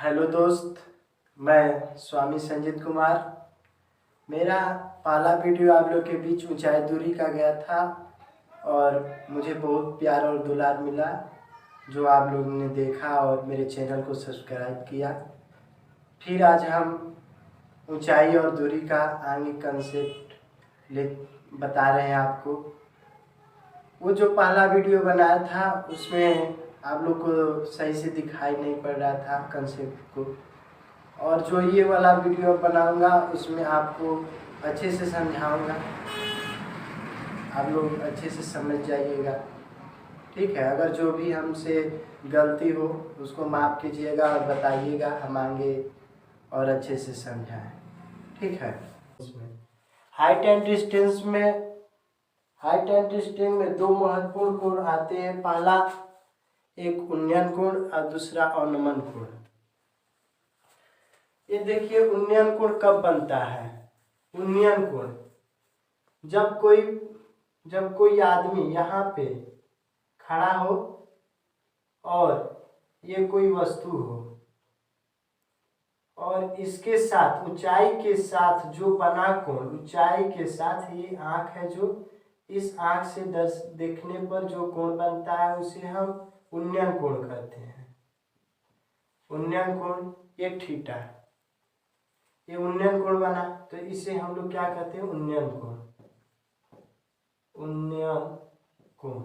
Hello दोस्त, मैं स्वामी संजीत कुमार। मेरा पहला वीडियो आप लोग के बीच ऊंचाई दूरी का गया था और मुझे बहुत प्यार और दुलार मिला, जो आप लोगों ने देखा और मेरे चैनल को सब्सक्राइब किया। फिर आज हम ऊंचाई और दूरी का आगे कंसेप्ट बता रहे हैं आपको। वो जो पहला वीडियो बनाया था उसमें आप लोग को सही से दिखाई नहीं पड़ रहा था कंसेप्ट को, और जो ये वाला वीडियो बनाऊंगा उसमें आपको अच्छे से समझाऊंगा, आप लोग अच्छे से समझ जाइएगा। ठीक है, अगर जो भी हमसे गलती हो उसको माफ़ कीजिएगा और बताइएगा, हम आगे और अच्छे से समझाएं। ठीक है। इसमें हाइट एंड डिस्टेंस में दो महत्वपूर्ण कोण आते हैं। पहला एक उन्नयन कोण और दूसरा अवनमन कोण। ये देखिए, उन्नयन कोण कब बनता है? उन्नयन कोण जब कोई आदमी यहाँ पे खड़ा हो और ये कोई वस्तु हो और इसके साथ ऊंचाई के साथ जो बना कोण, ऊंचाई के साथ ये आँख है, जो इस आँख से देखने पर जो कोण बनता है उसे हम उन्नयन कोण कहते हैं। उन्नयन कोण ये थीटा, ये उन्नयन कोण बना तो इसे हम लोग क्या कहते हैं? उन्नयन कोण। उन्नयन कोण।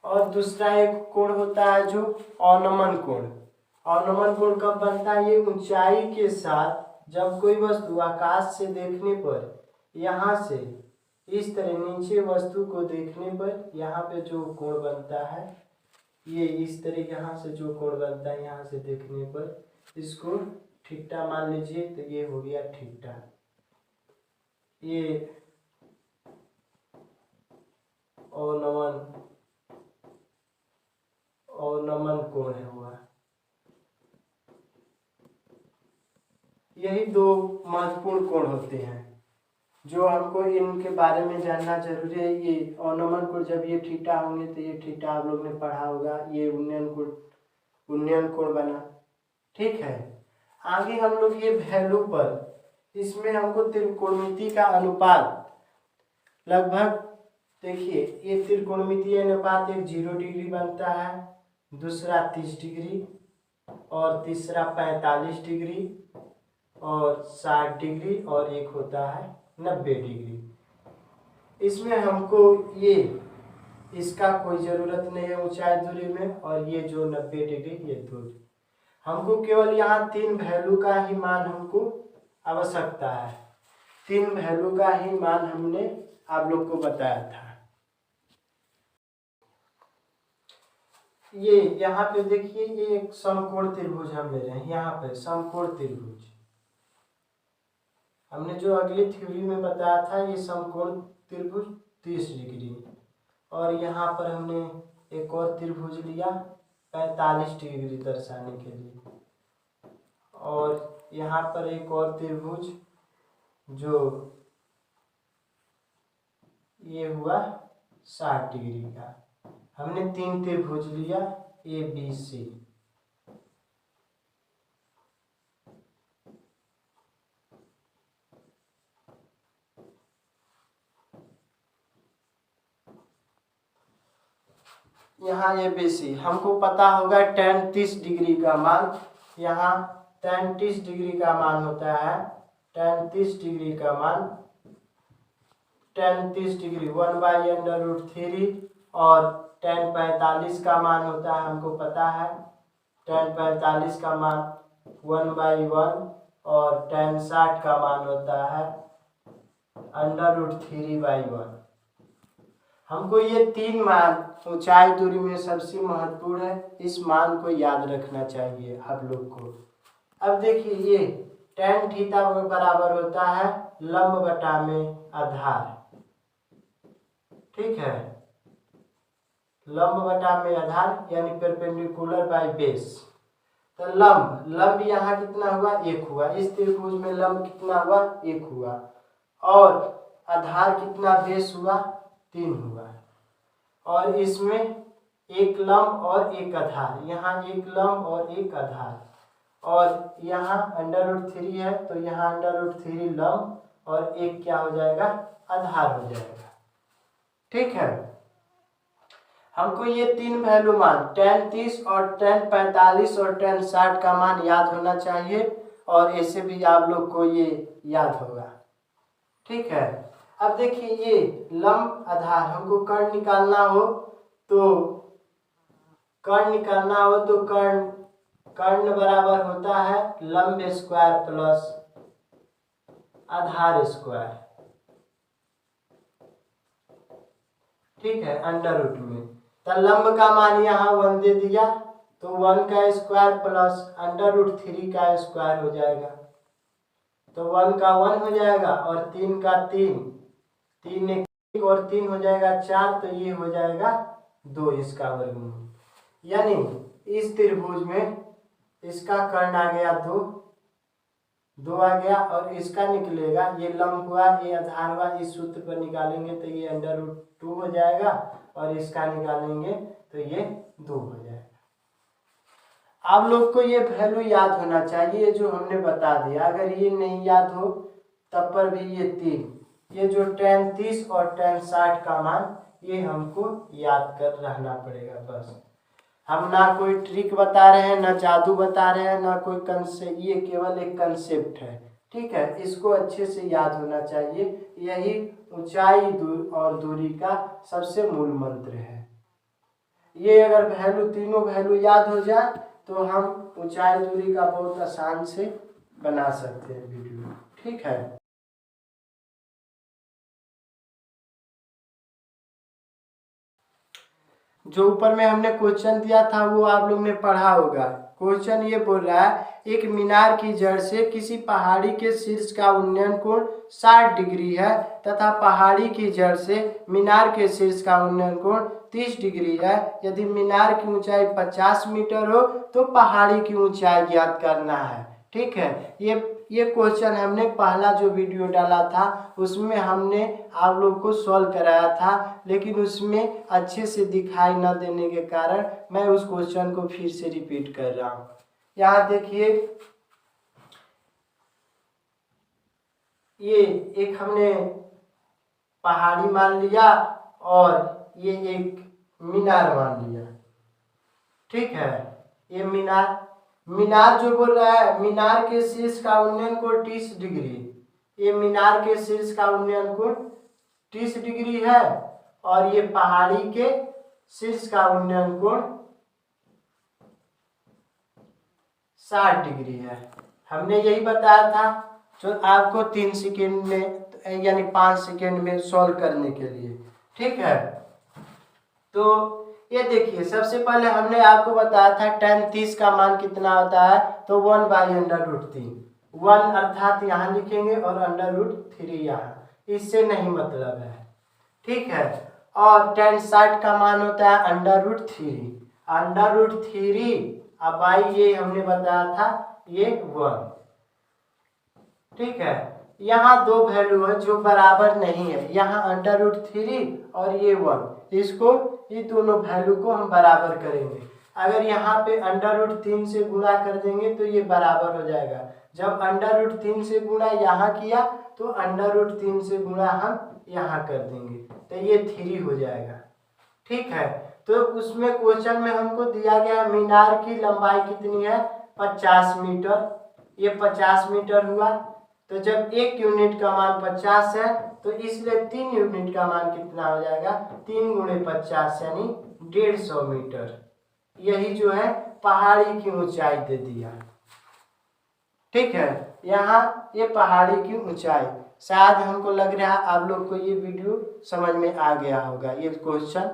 और दूसरा एक कोण होता है जो अवनमन कोण। अवनमन कोण कब बनता है? ये ऊंचाई के साथ जब कोई वस्तु आकाश से देखने पर, यहाँ से इस तरह नीचे वस्तु को देखने पर यहाँ पे जो कोण बनता है, ये इस तरह यहाँ से जो कोण बनता है यहाँ से देखने पर, इसको थीटा मान लीजिए, तो ये हो गया थीटा। ये अवनमन कोण है हुआ। यही दो महत्वपूर्ण कोण होते हैं जो हमको इनके बारे में जानना जरूरी है। ये अवनमन कोण जब ये थीटा होंगे तो ये थीटा आप लोग ने पढ़ा होगा, ये उन्नयन कोण बना। ठीक है, आगे हम लोग ये वैल्यू पर, इसमें हमको त्रिकोणमिति का अनुपात लगभग, देखिए ये त्रिकोणमितीय अनुपात एक 0 डिग्री बनता है, दूसरा 30 डिग्री और तीसरा 45 डिग्री और 60 डिग्री और एक होता है 90 डिग्री। इसमें हमको इसका कोई ज़रूरत नहीं है ऊंचाई दूरी में, और ये जो 90 डिग्री ये दूरी, हमको केवल यहाँ 3 वैल्यू का ही मान हमको आवश्यकता है। 3 वैल्यू का ही मान हमने आप लोग को बताया था। ये यहाँ पे देखिए, ये एक समकोण त्रिभुज हम ले रहे हैं। यहाँ पे समकोण त्रिभुज हमने जो अगली थ्योरी में बताया था, ये समकोण त्रिभुज 30 डिग्री, और यहाँ पर हमने एक और त्रिभुज लिया 45 डिग्री दर्शाने के लिए, और यहाँ पर एक और त्रिभुज जो ये हुआ 60 डिग्री का। हमने 3 त्रिभुज लिया ABC। यहाँ ABC हमको पता होगा tan 30 डिग्री का मान, यहाँ tan 30 डिग्री का मान होता है, tan 30 डिग्री का मान, tan 30 डिग्री 1/√3, और tan 45 का मान होता है, हमको पता है tan 45 का मान 1/1, और tan 60 का मान होता है √3/1। हमको ये 3 मान ऊंचाई दूरी में सबसे महत्वपूर्ण है, इस मान को याद रखना चाहिए आप लोग को। अब देखिए, ये tan थीटा बराबर होता है लंब बटा में आधार। ठीक है, लंब बटा में आधार यानी परपेंडिकुलर बाय बेस। तो लंब यहाँ कितना हुआ? 1 हुआ। इस त्रिभुज में लंब कितना हुआ? 1 हुआ, और आधार कितना? बेस हुआ 3 हुआ, और इसमें एक लंब और एक आधार, यहाँ एक लंब और एक आधार, और यहाँ √3 है तो यहाँ √3 लंब और एक क्या हो जाएगा, आधार हो जाएगा। ठीक है, हमको ये तीन वैल्यू मान tan 30 और tan 45 और tan 60 का मान याद होना चाहिए, और ऐसे भी आप लोग को ये याद होगा। ठीक है, अब देखिए ये लंब आधार, हमको कर्ण निकालना हो तो कर्ण बराबर होता है लंब स्क्वायर प्लस आधार स्क्वायर। ठीक है, √ में तो लंब का मान यहाँ 1 दे दिया तो 1 का स्क्वायर प्लस √3 का स्क्वायर हो जाएगा, तो 1 का 1 हो जाएगा और 3 का 3, 3 एक और 3 हो जाएगा 4, तो ये हो जाएगा 2 इसका वर्गमूल। यानी इस त्रिभुज में इसका कर्ण आ गया 2 आ गया, और इसका निकलेगा, ये लंब हुआ ये आधार हुआ, इस सूत्र पर निकालेंगे तो ये √2 हो जाएगा, और इसका निकालेंगे तो ये 2 हो जाएगा। आप लोग को ये वैल्यू याद होना चाहिए जो हमने बता दिया, अगर ये नहीं याद हो तब पर भी ये 3, ये जो tan 30 और tan 60 का मान ये हमको याद कर रहना पड़ेगा। बस हम ना कोई ट्रिक बता रहे हैं, ना जादू बता रहे हैं, ना कोई कंसेप्ट, ये केवल एक कंसेप्ट है। ठीक है, इसको अच्छे से याद होना चाहिए, यही ऊंचाई और दूरी का सबसे मूल मंत्र है। ये अगर तीनों वैल्यू याद हो जाए तो हम ऊंचाई दूरी का बहुत आसान से बना सकते हैं वीडियो। ठीक है, जो ऊपर में हमने क्वेश्चन दिया था वो आप लोग ने पढ़ा होगा। क्वेश्चन ये बोल रहा है, एक मीनार की जड़ से किसी पहाड़ी के शीर्ष का उन्नयन कोण 60 डिग्री है तथा पहाड़ी की जड़ से मीनार के शीर्ष का उन्नयन कोण 30 डिग्री है। यदि मीनार की ऊंचाई 50 मीटर हो तो पहाड़ी की ऊंचाई ज्ञात करना है। ठीक है, ये क्वेश्चन हमने पहला जो वीडियो डाला था उसमें हमने आप लोग को सॉल्व कराया था, लेकिन उसमें अच्छे से दिखाई न देने के कारण मैं उस क्वेश्चन को फिर से रिपीट कर रहा हूँ। यहाँ देखिए, ये एक हमने पहाड़ी मान लिया और ये एक मीनार मान लिया। ठीक है, ये मीनार जो बोल रहा है, मीनार के शीर्ष का उन्नयन कोण 30 डिग्री, ये मीनार के शीर्ष का उन्नयन कोण 30 डिग्री है, और ये पहाड़ी के शीर्ष का उन्नयन कोण 60 डिग्री है। हमने यही बताया था, जो आपको 3 सेकेंड में यानी 5 सेकेंड में सॉल्व करने के लिए। ठीक है, तो ये देखिए, सबसे पहले हमने आपको बताया था tan 30 का मान कितना होता है, तो 1/√3, 1 अर्थात यहाँ लिखेंगे और √3 यहाँ, इससे नहीं मतलब है। ठीक है, और tan 60 का मान होता है √3 अब भाई ये हमने बताया था ये 1। ठीक है, यहाँ दो वैल्यू है जो बराबर नहीं है, यहाँ √3 और ये 1, इसको ये दोनों वैल्यू को हम बराबर करेंगे। अगर यहाँ पे √3 से गुणा कर देंगे तो ये बराबर हो जाएगा। जब √3 से गुणा यहाँ किया तो √3 से गुणा हम यहाँ कर देंगे तो ये 3 हो जाएगा। ठीक है, तो उसमें क्वेश्चन में हमको दिया गया मीनार की लंबाई कितनी है, 50 मीटर। ये 50 मीटर हुआ, तो जब 1 यूनिट का मान 50 है तो इसलिए 3 यूनिट का मान कितना हो जाएगा, 3 × 50 यानी 150 मीटर। यही जो है पहाड़ी की ऊंचाई दे दिया। ठीक है, यहाँ ये पहाड़ी की ऊंचाई, शायद हमको लग रहा है आप लोग को ये वीडियो समझ में आ गया होगा, ये क्वेश्चन।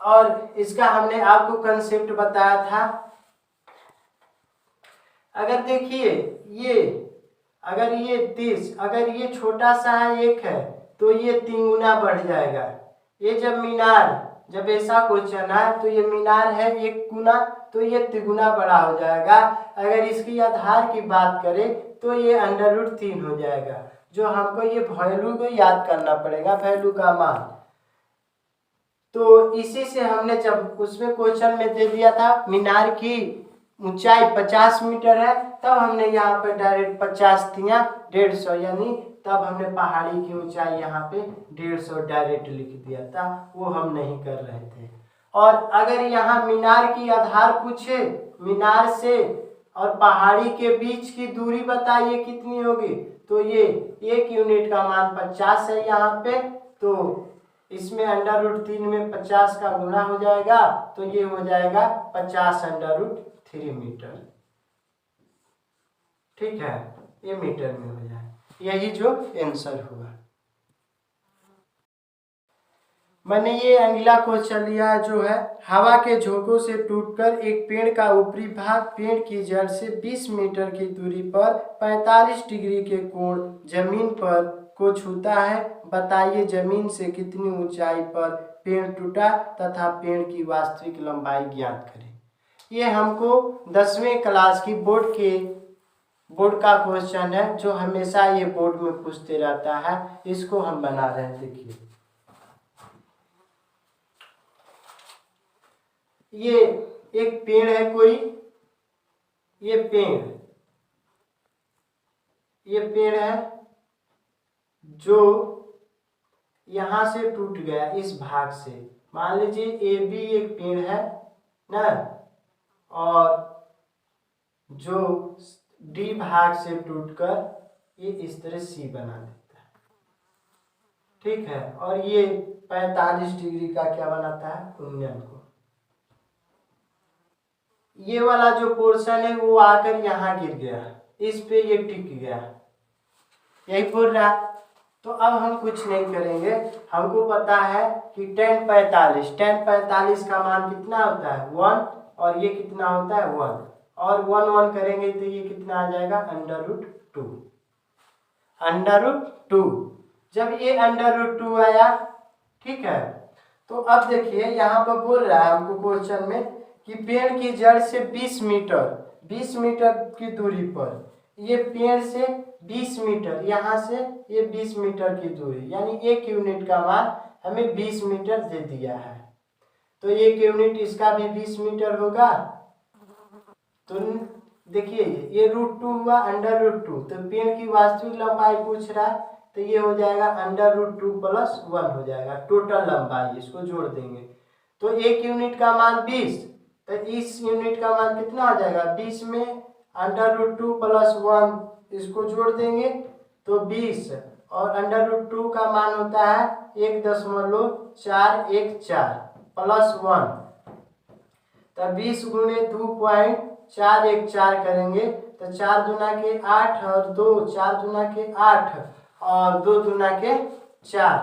और इसका हमने आपको कंसेप्ट बताया था। अगर देखिए अगर ये 30, अगर ये छोटा सा है 1 है तो ये 3 गुना बढ़ जाएगा। ये जब ऐसा क्वेश्चन है तो ये मीनार है 1 गुना, तो ये 3 गुना बड़ा हो जाएगा। अगर इसकी आधार की बात करें तो ये √3 हो जाएगा। जो हमको ये वैल्यू को याद करना पड़ेगा, वैल्यू का मान। तो इसी से हमने जब उसमें क्वेश्चन में दे दिया था मीनार की ऊंचाई 50 मीटर है, तब हमने यहाँ पे डायरेक्ट 50 दिया 150, यानी तब हमने पहाड़ी की ऊंचाई यहाँ पे 150 डायरेक्ट लिख दिया था, वो हम नहीं कर रहे थे। और अगर यहाँ मीनार की आधार पूछे, मीनार से और पहाड़ी के बीच की दूरी बताइए कितनी होगी, तो ये 1 यूनिट का मान 50 है यहाँ पे, तो इसमें √3 में 50 का गुणा हो जाएगा, तो ये हो जाएगा 50√3 मीटर। ठीक है, ये मीटर में हो जाए, यही जो आंसर हुआ। मैंने ये अगला क्वेश्चन लिया जो है, हवा के झोंकों से टूटकर एक पेड़ का ऊपरी भाग पेड़ की जड़ से 20 मीटर की दूरी पर 45 डिग्री के कोण जमीन पर को छूता है, बताइए जमीन से कितनी ऊंचाई पर पेड़ टूटा तथा पेड़ की वास्तविक लंबाई ज्ञात करें। ये हमको 10वीं क्लास की बोर्ड का क्वेश्चन है, जो हमेशा ये बोर्ड में पूछते रहता है, इसको हम बना रहे हैं। देखिए ये एक पेड़ है कोई, ये पेड़ है जो यहां से टूट गया इस भाग से। मान लीजिए ए बी एक पेड़ है ना, और जो डी भाग से टूटकर ये इस तरह सी बना देता है। ठीक है, और ये 45 डिग्री का क्या बनाता है, उन्नयन को। ये वाला जो पोर्शन है वो आकर यहाँ गिर गया, इस पे ये टिक गया, यही बोल रहा। तो अब हम कुछ नहीं करेंगे, हमको पता है कि tan 45 का मान कितना होता है 1, और ये कितना होता है 1, और 1 1 करेंगे तो ये कितना आ जाएगा √2। जब ये √2 आया, ठीक है, तो अब देखिए यहाँ पर बोल रहा है हमको क्वेश्चन में कि पेड़ की जड़ से 20 मीटर की दूरी पर, ये पेड़ से 20 मीटर, यहाँ से ये 20 मीटर की दूरी, यानी 1 यूनिट का मान हमें 20 मीटर दे दिया है, तो 1 यूनिट इसका भी 20 मीटर होगा। तो देखिए ये √2 हुआ, √2, तो पेड़ की वास्तविक लंबाई पूछ रहा है, तो ये हो जाएगा √2 + 1 हो जाएगा टोटल लंबाई, इसको जोड़ देंगे तो 1 यूनिट का मान 20, तो इस यूनिट का मान कितना आ जाएगा 20 में √2 + 1 इसको जोड़ देंगे तो 20, और √2 का मान होता है 1.414 + 1, तो 20 × 2.414 करेंगे तो 4 दूना के 8 और 2 4 दूना के 8 और 2 दूना के 4,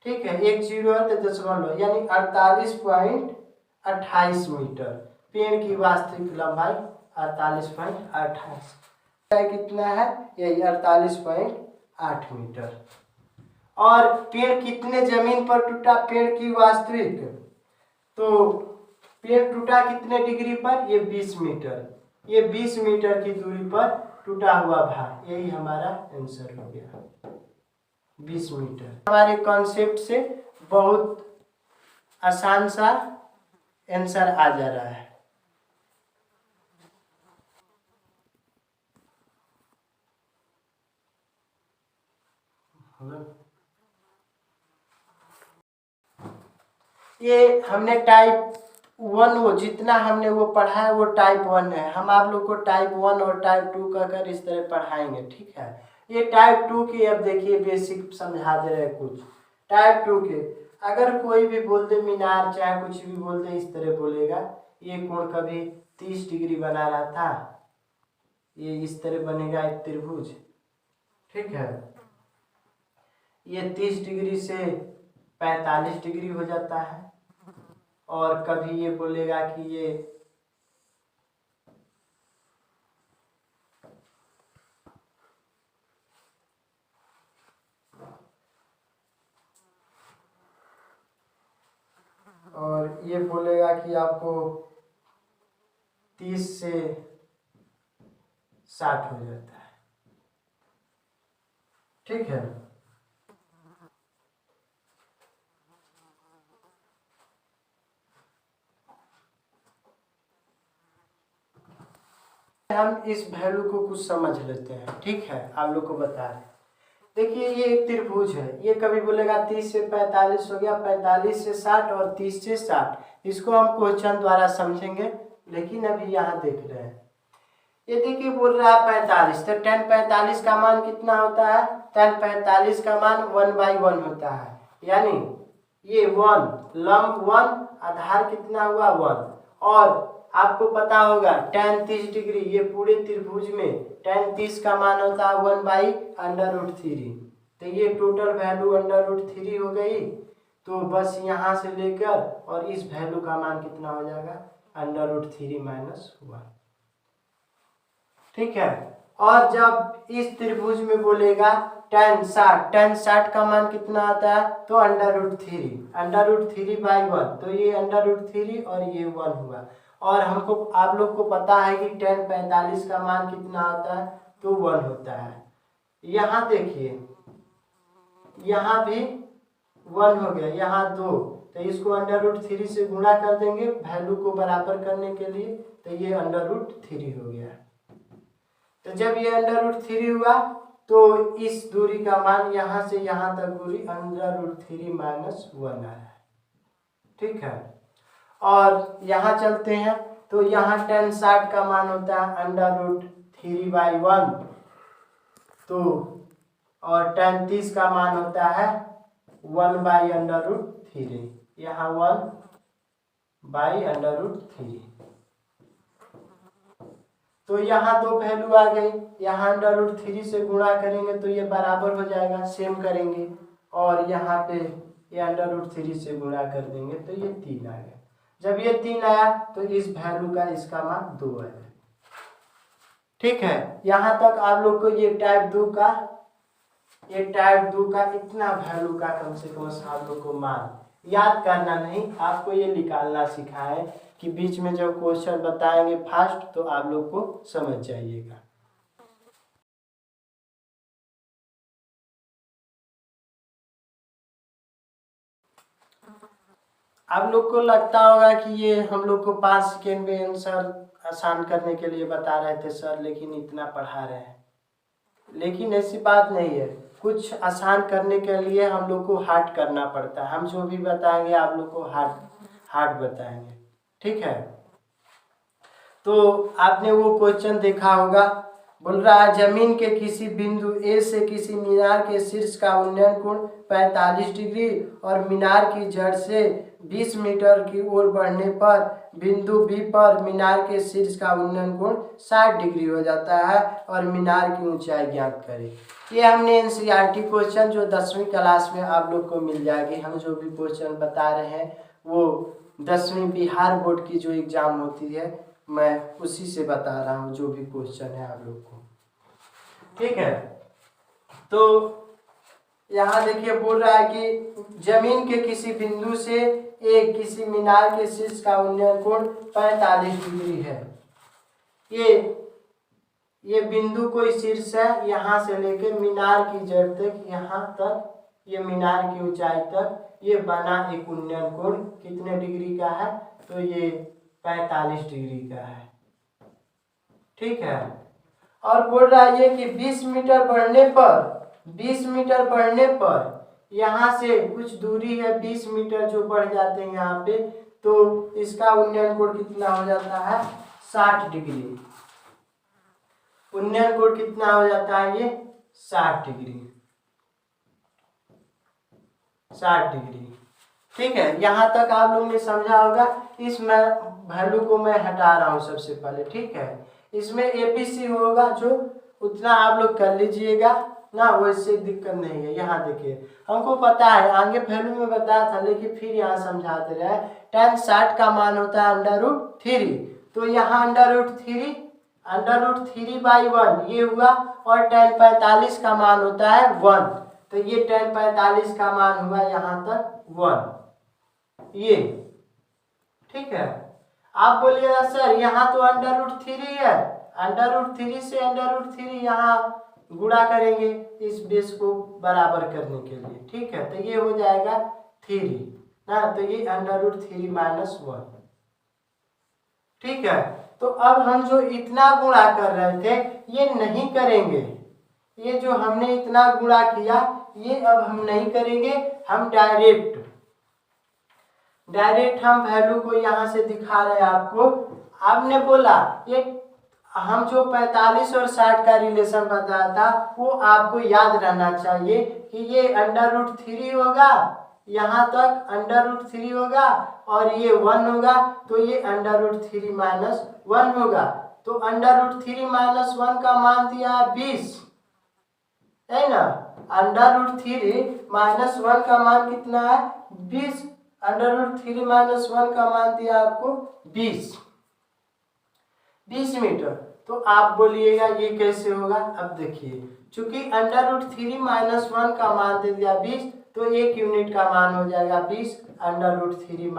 ठीक है, 1 0 है तो दशमलव, यानी 48.28 मीटर पेड़ की वास्तविक लंबाई 48.28 कितना है, यही 48.8 मीटर। और पेड़ कितने जमीन पर टूटा, पेड़ की वास्तविक, तो पेड़ टूटा कितने डिग्री पर, ये 20 मीटर, ये 20 मीटर की दूरी पर टूटा हुआ भाग, यही हमारा आंसर हो गया 20 मीटर। हमारे कॉन्सेप्ट से बहुत आसान सा आंसर आ जा रहा है। ये हमने टाइप 1 वो जितना हमने वो पढ़ा है वो टाइप 1 है, हम आप लोग को टाइप 1 और टाइप 2 का कर इस तरह पढ़ाएंगे, ठीक है। ये टाइप 2 की अब देखिए बेसिक समझा दे रहे कुछ। टाइप 2 के अगर कोई भी बोल दे मीनार, चाहे कुछ भी बोल दे, इस तरह बोलेगा, ये कोण कभी 30 डिग्री बना रहा था, ये इस तरह बनेगा एक त्रिभुज, ठीक है, ये 30 डिग्री से 45 डिग्री हो जाता है, और कभी ये बोलेगा कि ये और ये बोलेगा कि आपको 30 से 60 हो जाता है, ठीक है। हम इस वैल्यू को कुछ समझ लेते हैं, ठीक है। आप लोग को बता रहे, देखिए ये एक त्रिभुज है, ये कभी बोलेगा 30 से 45 हो गया, 45 से 60 और 30 से 60। इसको हम क्वेश्चन द्वारा समझेंगे, लेकिन अभी यहाँ देख रहे हैं, ये देखिए बोल रहा है 45, तो tan 45 का मान कितना होता है? tan 45 का मान 1/1 होता है, यानी ये 1 लंब 1, आधार कितना हुआ 1। और आपको पता होगा tan 30 डिग्री, ये पूरे त्रिभुज में tan 30 का मान होता है 1/√3। तो ये टोटल वैल्यू √3 हो गई। तो बस यहाँ से लेकर और इस वैल्यू का मान कितना हो जाएगा? √3 - 1, ठीक है। और जब इस त्रिभुज में बोलेगा tan 60 का मान कितना आता है? तो √3/1, तो ये √3 और ये 1 हुआ। और हमको आप लोग को पता है कि tan 45 का मान कितना आता है? तो 1 होता है। यहाँ देखिए, यहाँ भी 1 हो गया, यहाँ 2, तो इसको √3 से गुणा कर देंगे वैल्यू को बराबर करने के लिए, तो ये √3 हो गया। तो जब ये √3 हुआ तो इस दूरी का मान यहाँ से यहाँ तक दूरी √3 - 1 आया, ठीक है। और यहाँ चलते हैं, तो यहाँ tan 60 का मान होता है √3/1, तो और tan 30 का मान होता है 1/√3, यहाँ 1/√3। तो यहाँ दो वैल्यू आ गई, यहाँ √3 से गुणा करेंगे तो ये बराबर हो जाएगा, सेम करेंगे। और यहाँ पे ये √3 से गुणा कर देंगे तो ये 3 आ गया। जब ये 3 आया तो इस वैल्यू का इसका मान 2 आया, ठीक है। यहाँ तक आप लोग को ये टाइप 2 का इतना वैल्यू का कम से कम आप लोग को मान याद करना नहीं, आपको ये निकालना सिखा है कि बीच में जब क्वेश्चन बताएंगे फास्ट तो आप लोग को समझ जाइएगा। आप लोग को लगता होगा कि ये हम लोग को 5 सेकेंड में आंसर आसान करने के लिए बता रहे थे सर, लेकिन इतना पढ़ा रहे हैं, लेकिन ऐसी बात नहीं है। कुछ आसान करने के लिए हम लोग को हार्ड करना पड़ता है। हम जो भी बताएंगे आप लोग को हार्ड बताएंगे, ठीक है। तो आपने वो क्वेश्चन देखा होगा, बोल रहा है जमीन के किसी बिंदु ए से किसी मीनार के शीर्ष का उन्नयन कोण 45 डिग्री और मीनार की जड़ से 20 मीटर की ओर बढ़ने पर बिंदु बी पर मीनार के शीर्ष का उन्नयन कोण 60 डिग्री हो जाता है और मीनार की ऊंचाई ज्ञात करें। ये हमने एनसीईआरटी क्वेश्चन जो 10वीं क्लास में आप लोग को मिल जाएगी। हम जो भी क्वेश्चन बता रहे हैं वो 10वीं बिहार बोर्ड की जो एग्जाम होती है मैं उसी से बता रहा हूँ, जो भी क्वेश्चन है आप लोग को, ठीक है। तो यहाँ देखिए बोल रहा है कि जमीन के किसी बिंदु से एक किसी मीनार के शीर्ष का उन्नयन कोण 45 डिग्री है। ये बिंदु कोई शीर्ष है, यहाँ से लेकर मीनार की जड़ तक, यहाँ तक ये मीनार की ऊंचाई तक ये बना एक उन्नयन कोण कितने डिग्री का है? तो ये 45 डिग्री का है, ठीक है। और बोल रहा है ये कि 20 मीटर बढ़ने पर यहाँ से कुछ दूरी है 20 मीटर जो बढ़ जाते हैं यहाँ पे, तो इसका उन्नयन कोण कितना हो जाता है? 60 डिग्री। उन्नयन कोण कितना हो जाता है? ये 60 डिग्री, ठीक है। यहाँ तक आप लोगों ने समझा होगा। इस वैल्यू को मैं हटा रहा हूँ सबसे पहले, ठीक है। इसमें एबीसी होगा जो उतना आप लोग कर लीजिएगा ना, वैसे दिक्कत नहीं है। यहाँ देखिए हमको पता है, आगे वैल्यू में बताया था लेकिन फिर यहाँ समझाते रहे। tan 60 का मान होता है √3, तो यहाँ √3/1 ये हुआ। और tan 45 का मान होता है 1, तो ये tan 45 का मान हुआ यहाँ तक 1, ये ठीक है। आप बोलिएगा सर यहाँ तो √3 है, √3 से √3 यहाँ गुणा करेंगे इस बेस को बराबर करने के लिए, ठीक है। तो ये हो जाएगा 3 ना, तो ये √3 - 1, ठीक है। तो अब हम जो इतना गुणा कर रहे थे ये नहीं करेंगे, ये जो हमने इतना गुणा किया ये अब हम नहीं करेंगे, हम डायरेक्ट हम वैल्यू को यहाँ से दिखा रहे हैं आपको। आपने बोला ये हम जो 45 और 60 का रिलेशन बताया था वो आपको याद रहना चाहिए कि ये √3 होगा, यहाँ तक √3 होगा और ये 1 होगा, तो ये √3 - 1 होगा। तो √3 - 1 का मान दिया 20 है ना। √3 - 1 का मान कितना है 20, √3 - 1 का मान दिया आपको 20 मीटर। तो आप बोलिएगा ये कैसे होगा। अब देखिए चूंकि √3 - 1 का मान दे दिया 20, तो 1 यूनिट का मान हो जाएगा 20 √3 -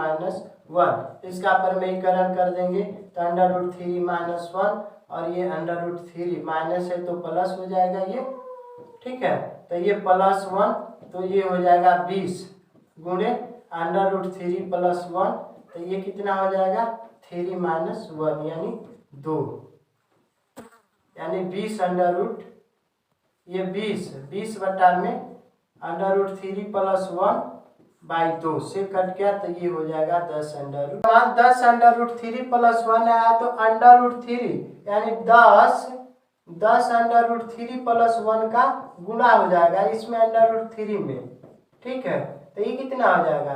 1। इसका परमेयीकरण कर देंगे तो √3 - 1 और ये √3 माइनस है तो प्लस हो जाएगा ये, ठीक है। तो ये +1 तो ये हो जाएगा 20 गुणे √3 + 1, तो ये कितना हो जाएगा 3 - 1 यानी 2, यानी 20 ये 20 बटा में √3 + 1/2 से कट गया तो ये हो जाएगा 10 √3 + 1 आया तो √3 यानी 10 √3 + 1 का गुणा हो जाएगा इसमें √3 में, ठीक है। तो ये कितना हो जाएगा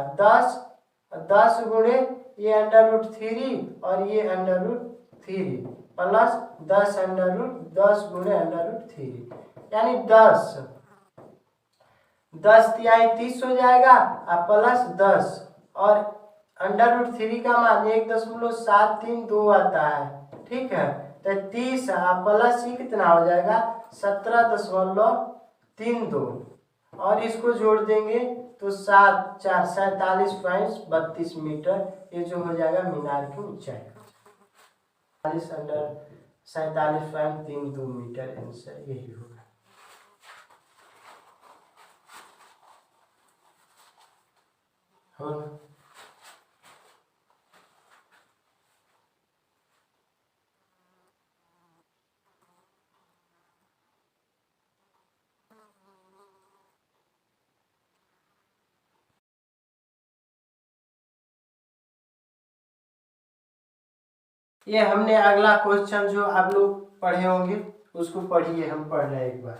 10 गुणे ये √3 और ये √3 प्लस 10 गुणे √3 यानी 10 तिहाई 30 हो जाएगा और प्लस 10 और √3 का मान 1.732 आता है, ठीक है। तो 30 प्लस ही कितना हो जाएगा 17.32 और इसको जोड़ देंगे तो 47.32 मीटर, ये जो हो जाएगा मीनार की ऊंचाई 47.32 मीटर। आंसर यही होगा। हो ये हमने अगला क्वेश्चन जो आप लोग पढ़े होंगे उसको पढ़िए, हम पढ़ रहे हैं एक बार।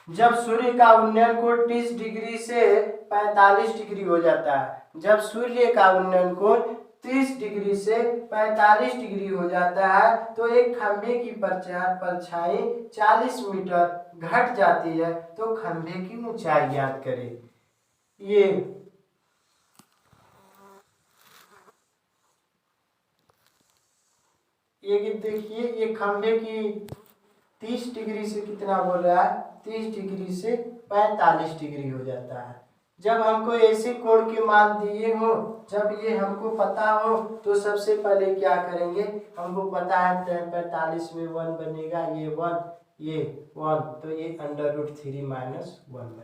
जब सूर्य का उन्नयन कोण 30 डिग्री से 45 डिग्री हो जाता है, जब सूर्य का उन्नयन कोण 30 डिग्री से 45 डिग्री हो जाता है तो एक खंभे की परछाई 40 मीटर घट जाती है, तो खंभे की ऊंचाई ज्ञात करें। ये देखिए ये खंभे की 30 डिग्री से कितना बोल रहा है 30 डिग्री से 45 डिग्री हो जाता है। जब हमको ऐसे कोण के मान दिए हो, जब ये हमको पता हो तो सबसे पहले क्या करेंगे, हमको पता है 45 में 1 बनेगा, ये 1 तो ये √3 - 1 बनेगा,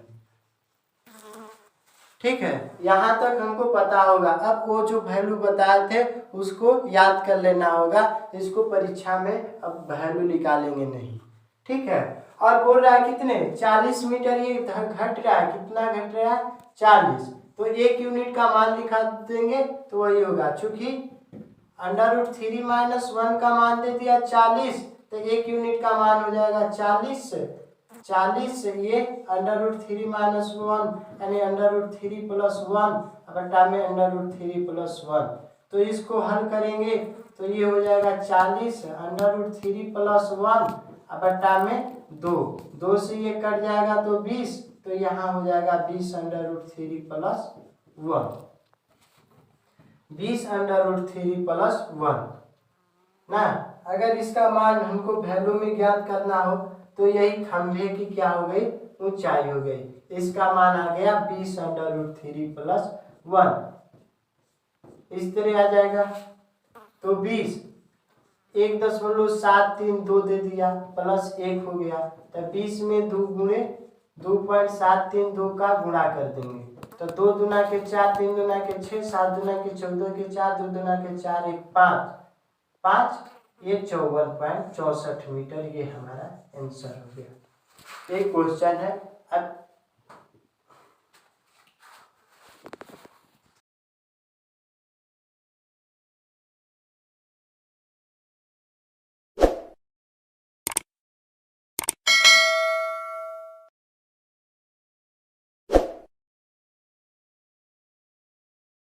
ठीक है। यहाँ तक हमको पता होगा। अब वो जो वैल्यू बताए थे उसको याद कर लेना होगा, इसको परीक्षा में अब वैल्यू निकालेंगे नहीं, ठीक है। और बोल रहा है कितने 40 मीटर ये घट रहा है, कितना घट रहा है 40, तो 1 यूनिट का मान लिखा देंगे तो वही होगा। चूंकि √3 - 1 का मान दे दिया 40, तो 1 यूनिट का मान हो जाएगा 40 से ये √3 - 1 यानी √3 + 1 बटा में √3 + 1, तो इसको हल करेंगे तो ये हो जाएगा 40 √3 + 1 बटा में 2 से ये कट जाएगा तो 20, तो यहाँ हो जाएगा 20 √3 + 1, 20 √3 + 1 ना। अगर इसका मान हमको वैल्यू में ज्ञात करना हो तो यही खंभे की क्या हो गई ऊंचाई हो गई, इसका मान आ गया 20 √3 + 1, इस तरह आ जाएगा। तो 20 1.732 दे दिया प्लस 1 हो गया, तो 20 में 2 गुणे 2.732 का गुणा कर देंगे, तो 2 दूना के 4, 3 दूना के 6, 7 दूना के 14 के 4, 2 दूना के 4, 1 5, 5, ये 54.64 मीटर, ये हमारा आंसर हो गया। एक क्वेश्चन है, अब